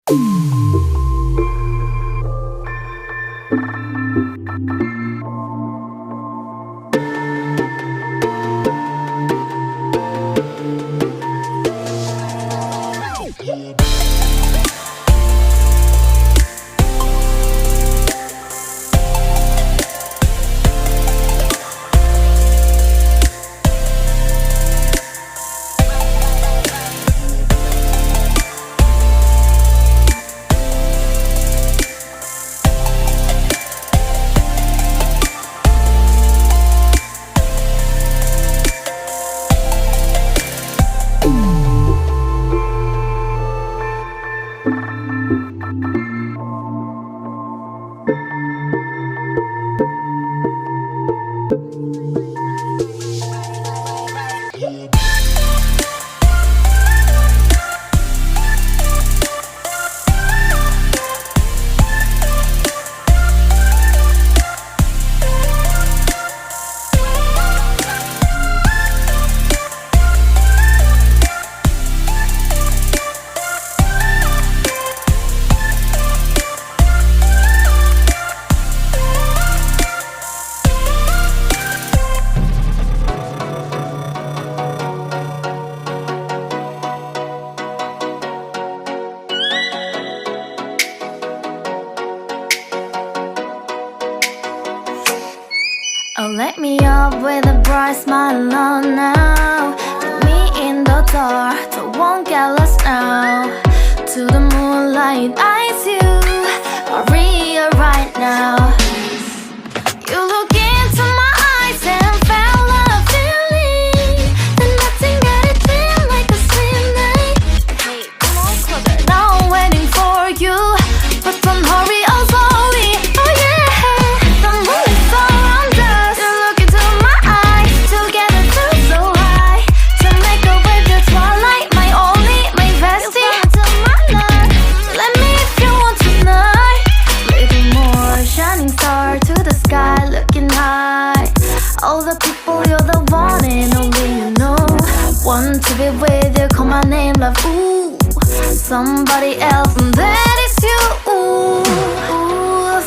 Oh, let me up with a bright smile on now. Put me in the dark, so won't get lost now. To the moonlight, eyes you are real right now. You look into my eyes and felt a feeling that nothing got it feel like a slim night. Hey, come on closer. Now I'm waiting for you, but don't hurry, oh slowly. Oh yeah, the moon is around us. You look into my eyes, together feel so high. To make up with the twilight, my only, my bestie. To my love, let me if you want tonight. Little more shining star to the sky, looking high. All the people, you're the one and only you know. Want to be with you, call my name, love, ooh. Somebody else, and that is you, ooh.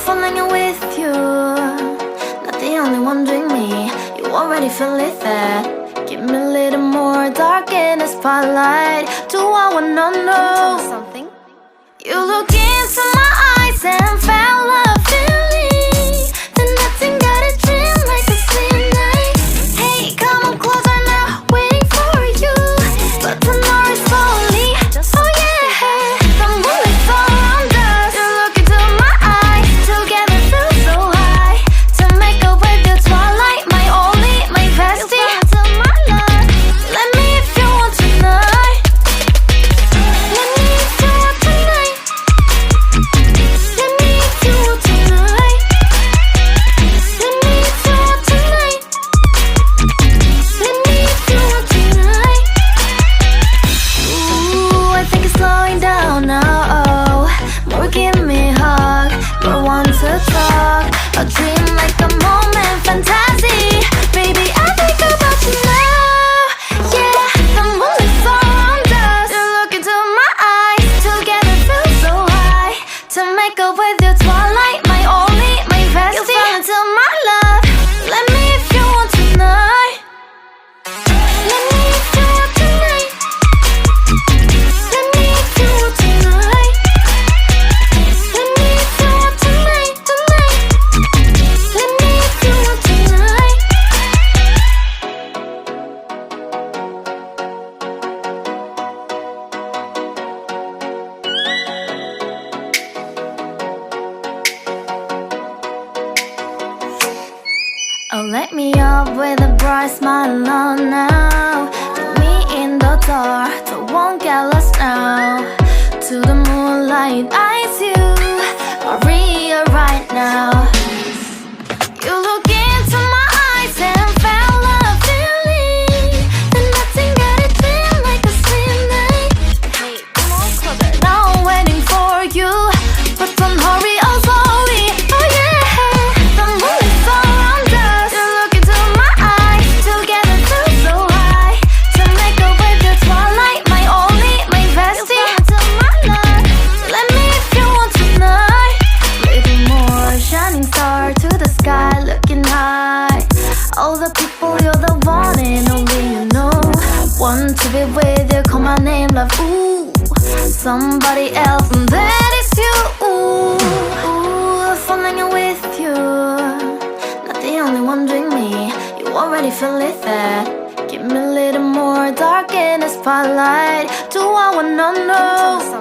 Falling with you, not the only one doing me. You already feel it there. Give me a little more dark in the spotlight. Do I wanna know something? You look into my eyes and felt a feeling that nothing got a dream like a slim night. Hey, come on closer now, waiting for you, but tomorrow is slowly. Oh yeah, the moon is around us. You look into my eyes, together feel so high. To make up with the twilight, my only, my bestie. To my love, let me if you want tonight. Let me if you want tonight. Let me if you want tonight. Let me if you want tonight. Let me if you want tonight. Ooh, I think it's slowing down now. Oh, more give me a hug, more want to talk. A dream like a moment, fantasy. Baby, I think about you now. Yeah, the moon is around us. You look into my eyes, together feel so high. To make up with your twilight, my only, my bestie. You fall into my love. Let me if you want tonight. Let me if you want tonight. Let me if you want tonight. Let me if you want tonight, tonight. Let me if you want tonight. Oh, let me up with a bright smile on now. Put me in the dark, so won't get lost now. To the moonlight, eyes you are real right now. You look into my eyes and felt a feeling that nothing got it feel like a slim night. Hey, come on closer. Now I'm waiting for you, but don't hurry, oh slowly. Oh yeah, the moon is around us. You look into my eyes, together feel so high. To make up with the twilight, my only, my bestie. To my love, let me have, ooh, somebody else, and that is you. Ooh, falling with you, not the only one doing me. You already feel it there. Give me a little more dark in the spotlight. Do I wanna know?